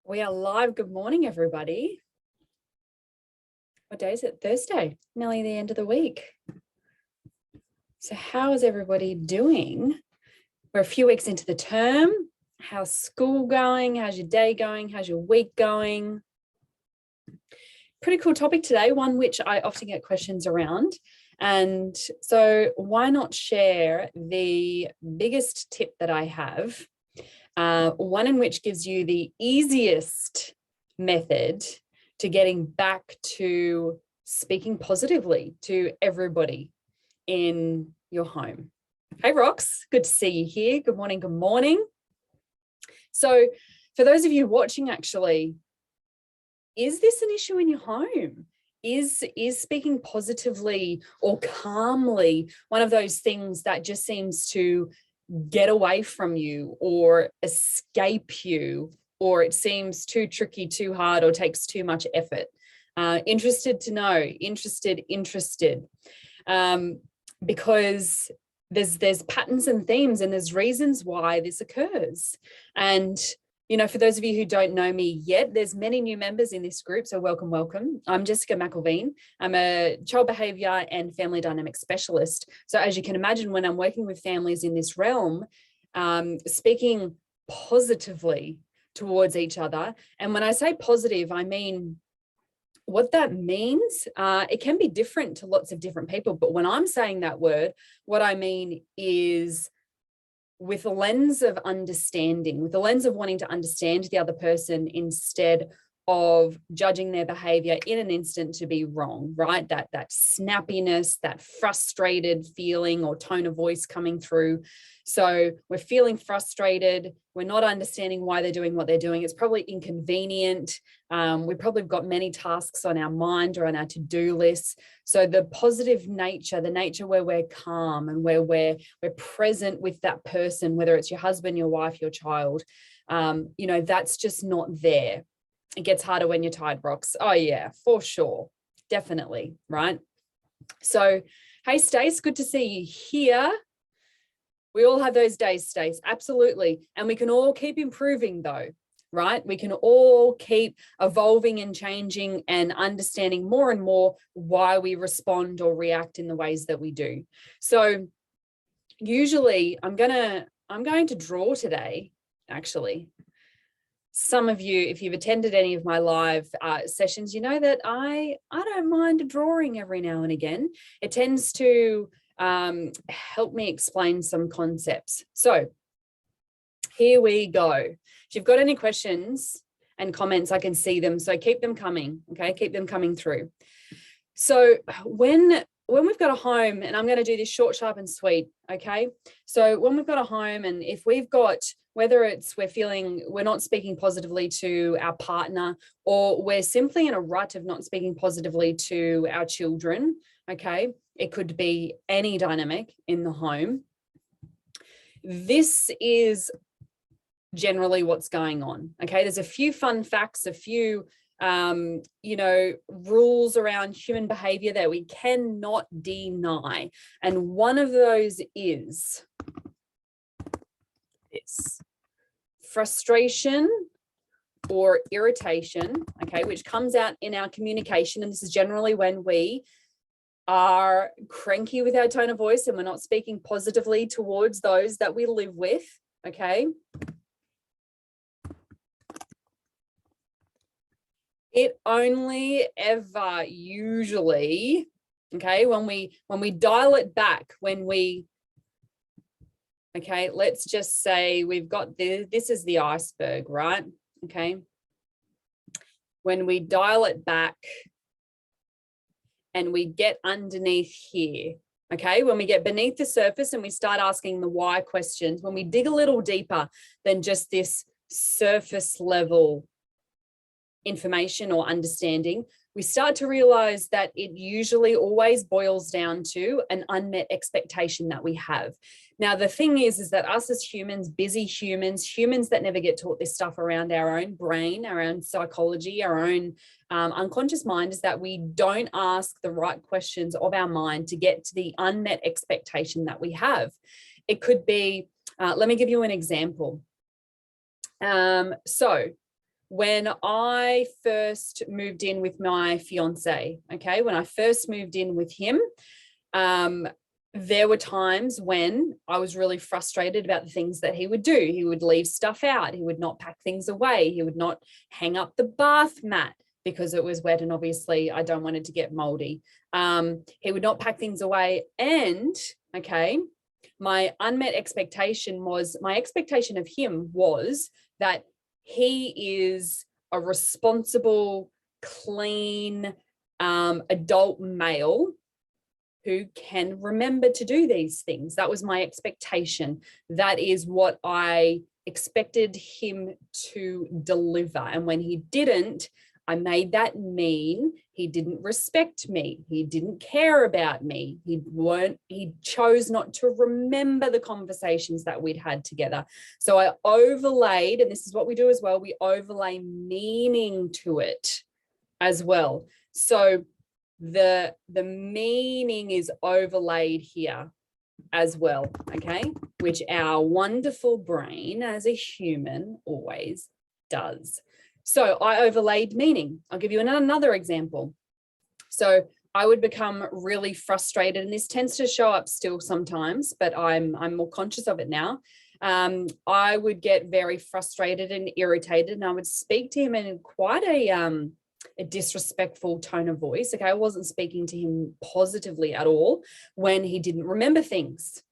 We are live. Good morning, everybody. What day is it? Thursday, nearly the end of the week. So how is everybody doing? We're a few weeks into the term. How's school going? How's your day going? How's your week going? Pretty cool topic today, one which I often get questions around. And so why not share the biggest tip that I have, one in which gives you the easiest method to getting back to speaking positively to everybody in your home. Hey, Rox, good to see you here. Good morning, good morning. So for those of you watching, actually, is this an issue in your home? Is speaking positively or calmly one of those things that just seems to get away from you or escape you, or it seems too tricky, too hard, or takes too much effort? Interested to know, interested. Because there's patterns and themes and there's reasons why this occurs. And you know, for those of you who don't know me yet, there's many new members in this group, so welcome, welcome. I'm Jessica McElveen. I'm a child behaviour and family dynamics specialist. So as you can imagine, when I'm working with families in this realm, speaking positively towards each other. And when I say positive, I mean, what that means, it can be different to lots of different people. But when I'm saying that word, what I mean is with a lens of understanding, with a lens of wanting to understand the other person instead of judging their behavior in an instant to be wrong, right? That snappiness, that frustrated feeling or tone of voice coming through. So we're feeling frustrated. We're not understanding why they're doing what they're doing. It's probably inconvenient. We probably have got many tasks on our mind or on our to-do list. So the positive nature, the nature where we're calm and where we're present with that person, whether it's your husband, your wife, your child, you know, that's just not there. It gets harder when you're tired, Rox. Oh yeah, for sure. Definitely, right? So, hey, Stace, good to see you here. We all have those days, Stace, absolutely. And we can all keep improving though, right? We can all keep evolving and changing and understanding more and more why we respond or react in the ways that we do. So usually I'm going to draw today, actually. Some of you, if you've attended any of my live sessions, you know that I don't mind drawing every now and again. It tends to help me explain some concepts. So here we go. If you've got any questions and comments, I can see them. So keep them coming, okay? Keep them coming through. So when we've got a home, and I'm going to do this short, sharp, and sweet, okay? So when we've got a home, and if we've got, whether it's we're not speaking positively to our partner, or we're simply in a rut of not speaking positively to our children, okay? It could be any dynamic in the home. This is generally what's going on, okay? There's a few fun facts, a few you know, rules around human behavior that we cannot deny. And one of those is this: frustration or irritation, okay, which comes out in our communication. And this is generally when we are cranky with our tone of voice and we're not speaking positively towards those that we live with, okay? It only ever usually, okay, when we dial it back, okay, let's just say we've got this is the iceberg, right? Okay. When we dial it back and we get underneath here, okay, when we get beneath the surface and we start asking the why questions, when we dig a little deeper than just this surface level information or understanding, we start to realize that it usually always boils down to an unmet expectation that we have. Now, the thing is that us as humans, busy humans that never get taught this stuff around our own brain, our own psychology, our own unconscious mind, is that we don't ask the right questions of our mind to get to the unmet expectation that we have. It could be, let me give you an example. So when I first moved in with my fiance, okay, when I first moved in with him, there were times when I was really frustrated about the things that he would do. He would leave stuff out. He would not pack things away. He would not hang up the bath mat because it was wet, and obviously I don't want it to get moldy. He would not pack things away. And, okay, my expectation of him was that he is a responsible, clean, adult male who can remember to do these things. That was my expectation. That is what I expected him to deliver. And when he didn't, I made that mean he didn't respect me. He didn't care about me. He chose not to remember the conversations that we'd had together. So I overlaid, and this is what we do as well, we overlay meaning to it as well. So the meaning is overlaid here as well, okay, which our wonderful brain as a human always does. So I overlaid meaning. I'll give you another example. So I would become really frustrated, and this tends to show up still sometimes, but I'm more conscious of it now. I would get very frustrated and irritated, and I would speak to him in quite a disrespectful tone of voice. Okay, I wasn't speaking to him positively at all when he didn't remember things.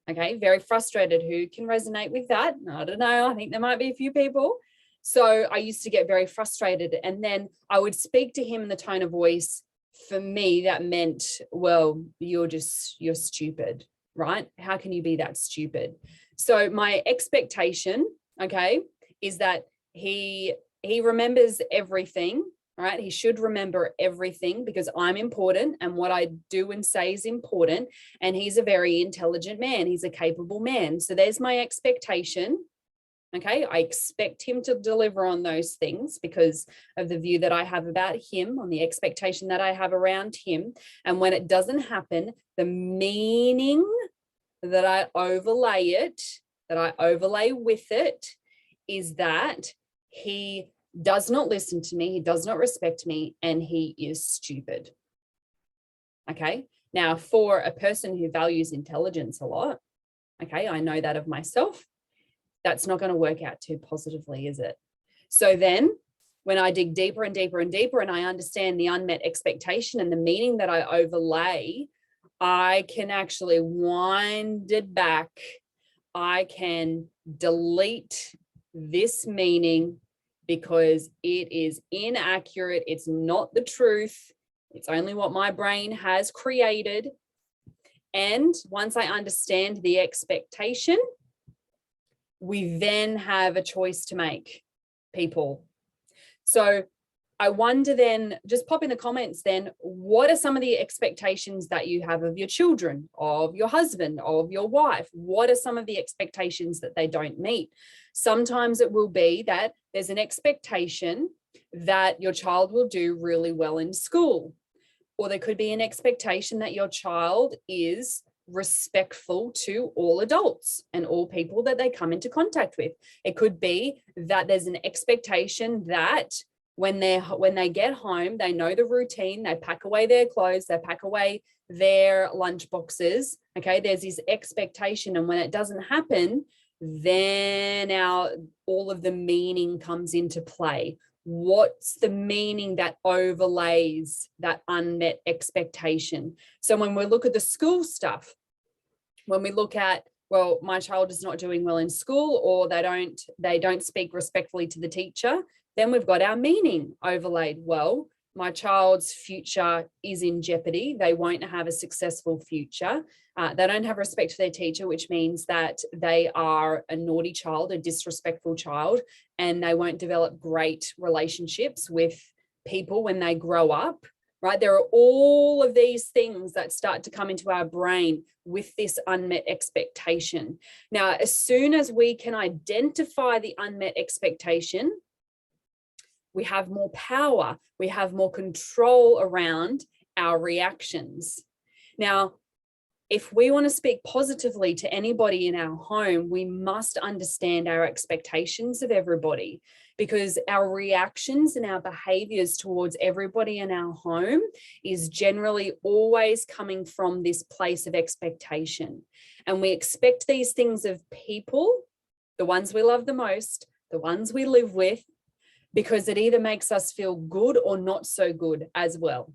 Okay, very frustrated. Who can resonate with that? I don't know. I think there might be a few people. So I used to get very frustrated, and then I would speak to him in the tone of voice. For me, that meant, well, you're stupid, right? How can you be that stupid? So my expectation, okay, is that he remembers everything, right? He should remember everything because I'm important and what I do and say is important. And he's a very intelligent man. He's a capable man. So there's my expectation. Okay, I expect him to deliver on those things because of the view that I have about him, on the expectation that I have around him. And when it doesn't happen, the meaning that I overlay with it, is that he does not listen to me, he does not respect me, and he is stupid. Okay, now for a person who values intelligence a lot, okay, I know that of myself. That's not going to work out too positively, is it? So then when I dig deeper and deeper and deeper and I understand the unmet expectation and the meaning that I overlay, I can actually wind it back. I can delete this meaning because it is inaccurate. It's not the truth. It's only what my brain has created. And once I understand the expectation, we then have a choice to make, people. So I wonder then, just pop in the comments then, what are some of the expectations that you have of your children, of your husband, of your wife? What are some of the expectations that they don't meet? Sometimes it will be that there's an expectation that your child will do really well in school, or there could be an expectation that your child is respectful to all adults and all people that they come into contact with. It could be that there's an expectation that when they get home, they know the routine, they pack away their clothes, they pack away their lunch boxes. Okay, there's this expectation, and when it doesn't happen, then all of the meaning comes into play. What's the meaning that overlays that unmet expectation? So when we look at the school stuff, when we look at, well, my child is not doing well in school, or they don't speak respectfully to the teacher, then we've got our meaning overlaid. Well, my child's future is in jeopardy. They won't have a successful future. They don't have respect for their teacher, which means that they are a naughty child, a disrespectful child, and they won't develop great relationships with people when they grow up, right? There are all of these things that start to come into our brain with this unmet expectation. Now, as soon as we can identify the unmet expectation, we have more power, we have more control around our reactions. Now, if we want to speak positively to anybody in our home, we must understand our expectations of everybody, because our reactions and our behaviors towards everybody in our home is generally always coming from this place of expectation. And we expect these things of people, the ones we love the most, the ones we live with, because it either makes us feel good or not so good as well.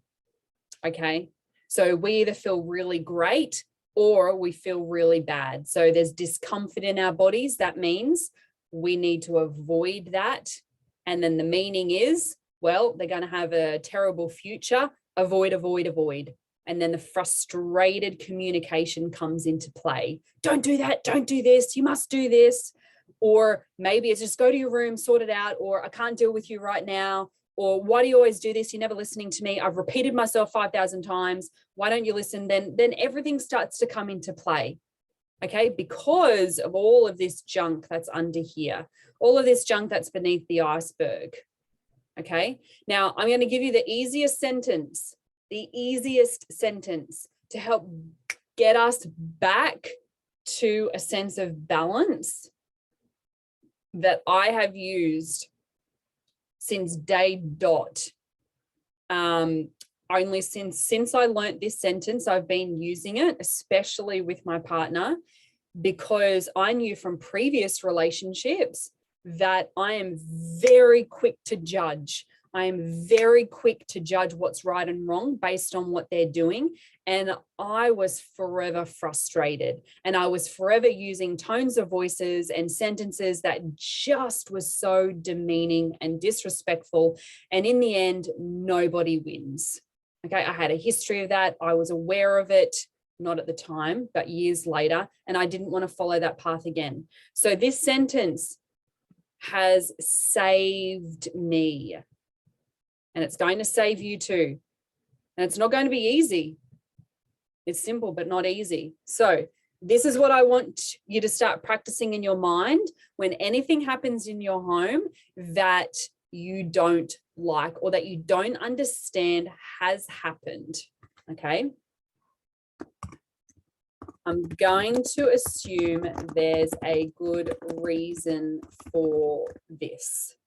Okay. So we either feel really great or we feel really bad. So there's discomfort in our bodies. That means we need to avoid that. And then the meaning is, well, they're going to have a terrible future. Avoid, avoid, avoid. And then the frustrated communication comes into play. Don't do that. Don't do this. You must do this. Or maybe it's just go to your room, sort it out, or I can't deal with you right now. Or why do you always do this? You're never listening to me. I've repeated myself 5,000 times. Why don't you listen? Then everything starts to come into play. Okay, because of all of this junk that's under here, all of this junk that's beneath the iceberg. Okay, now I'm going to give you the easiest sentence to help get us back to a sense of balance that I have used since day dot. Only since I learned this sentence, I've been using it, especially with my partner, because I knew from previous relationships that I am very quick to judge. I am very quick to judge what's right and wrong based on what they're doing. And I was forever frustrated. And I was forever using tones of voices and sentences that just was so demeaning and disrespectful. And in the end, nobody wins. Okay, I had a history of that. I was aware of it, not at the time, but years later. And I didn't want to follow that path again. So this sentence has saved me. And it's going to save you too. And it's not going to be easy. It's simple, but not easy. So this is what I want you to start practicing in your mind when anything happens in your home that you don't like or that you don't understand has happened. Okay. I'm going to assume there's a good reason for this.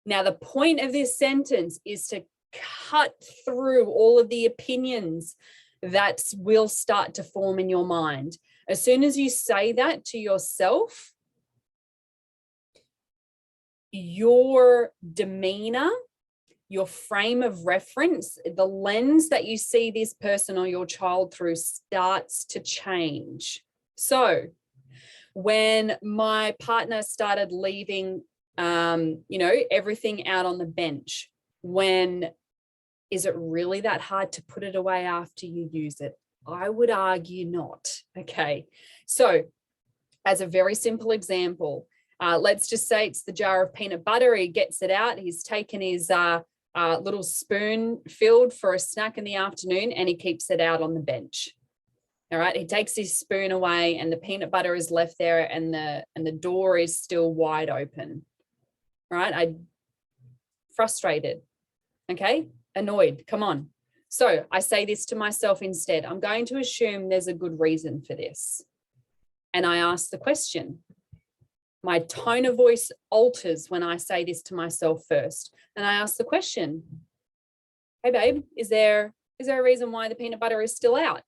Now, the point of this sentence is to cut through all of the opinions that will start to form in your mind. As soon as you say that to yourself, your demeanor, your frame of reference, the lens that you see this person or your child through starts to change. So when my partner started leaving everything out on the bench, is it really that hard to put it away after you use it? I would argue not. Okay. So as a very simple example, let's just say it's the jar of peanut butter. He gets it out. He's taken his little spoon filled for a snack in the afternoon and he keeps it out on the bench. All right. He takes his spoon away and the peanut butter is left there and the door is still wide open. Right? I'm frustrated. Okay. Annoyed. Come on. So I say this to myself instead. I'm going to assume there's a good reason for this. And I ask the question. My tone of voice alters when I say this to myself first. And I ask the question, hey babe, is there a reason why the peanut butter is still out?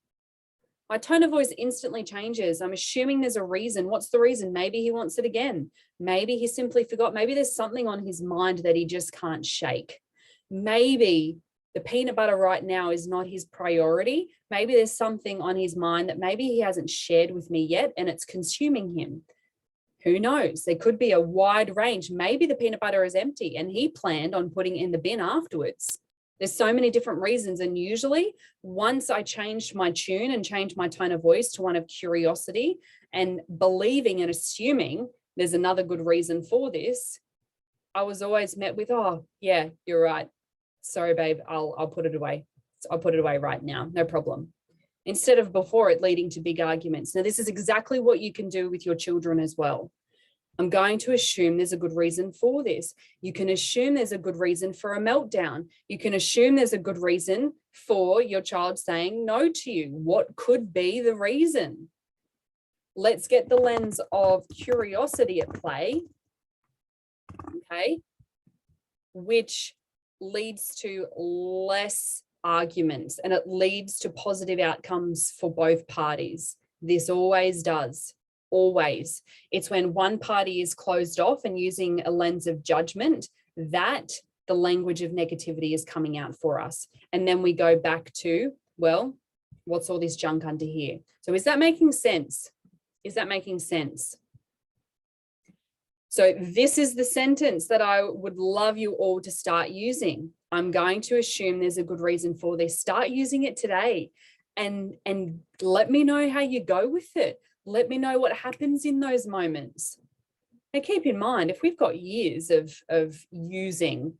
My tone of voice instantly changes. I'm assuming there's a reason. What's the reason? Maybe he wants it again. Maybe he simply forgot. Maybe there's something on his mind that he just can't shake. Maybe the peanut butter right now is not his priority. Maybe there's something on his mind that maybe he hasn't shared with me yet and it's consuming him. Who knows? There could be a wide range. Maybe the peanut butter is empty and he planned on putting it in the bin afterwards. There's so many different reasons. And usually once I changed my tune and changed my tone of voice to one of curiosity and believing and assuming there's another good reason for this, I was always met with, oh yeah, you're right. Sorry, babe, I'll put it away. I'll put it away right now. No problem. Instead of before it leading to big arguments. Now, this is exactly what you can do with your children as well. I'm going to assume there's a good reason for this. You can assume there's a good reason for a meltdown. You can assume there's a good reason for your child saying no to you. What could be the reason? Let's get the lens of curiosity at play, okay, which leads to less arguments and it leads to positive outcomes for both parties. This always does. Always. It's when one party is closed off and using a lens of judgment that the language of negativity is coming out for us. And then we go back to, well, what's all this junk under here? So is that making sense? Is that making sense? So this is the sentence that I would love you all to start using. I'm going to assume there's a good reason for this. Start using it today and let me know how you go with it. Let me know what happens in those moments. Now keep in mind, if we've got years of using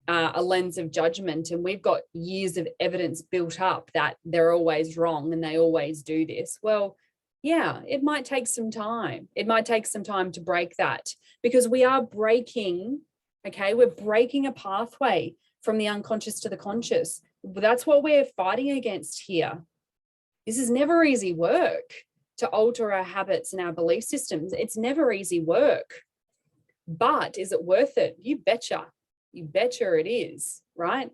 a lens of judgment and we've got years of evidence built up that they're always wrong and they always do this, well, yeah, it might take some time. It might take some time to break that because we are breaking, okay, we're breaking a pathway from the unconscious to the conscious. That's what we're fighting against here. This is never easy work to alter our habits and our belief systems. It's never easy work, but is it worth it? You betcha. You betcha it is, right?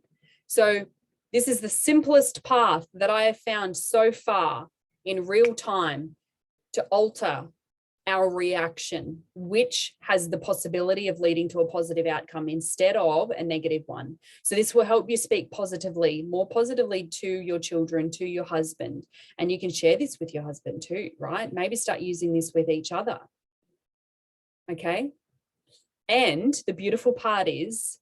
So this is the simplest path that I have found so far in real time to alter our reaction, which has the possibility of leading to a positive outcome instead of a negative one. So this will help you speak positively, more positively to your children, to your husband, and you can share this with your husband too, right? Maybe start using this with each other, okay? And the beautiful part is,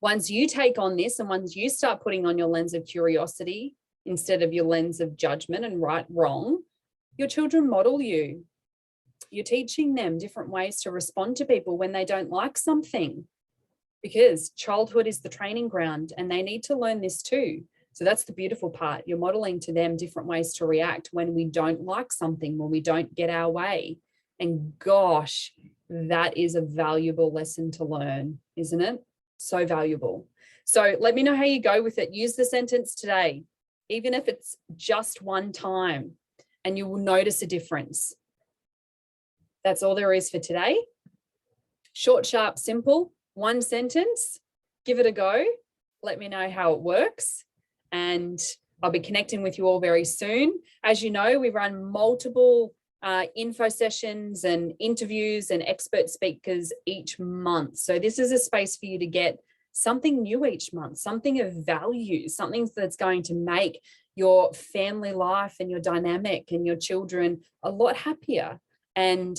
once you take on this and once you start putting on your lens of curiosity instead of your lens of judgment and right, wrong, your children model you. You're teaching them different ways to respond to people when they don't like something, because childhood is the training ground and they need to learn this too. So that's the beautiful part. You're modeling to them different ways to react when we don't like something, when we don't get our way. And gosh, that is a valuable lesson to learn, isn't it? So valuable. So let me know how you go with it. Use the sentence today, even if it's just one time, and you will notice a difference. That's all there is for today. Short, sharp, simple, one sentence. Give it a go. Let me know how it works. And I'll be connecting with you all very soon. As you know, we run multiple info sessions and interviews and expert speakers each month. So this is a space for you to get something new each month, something of value, something that's going to make your family life and your dynamic and your children a lot happier. And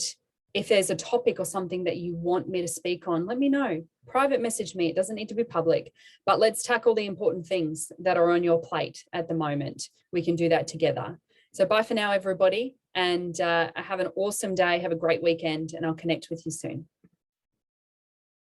if there's a topic or something that you want me to speak on, let me know. Private message me. It doesn't need to be public, but let's tackle the important things that are on your plate at the moment. We can do that together. So bye for now, everybody. And have an awesome day. Have a great weekend, and I'll connect with you soon.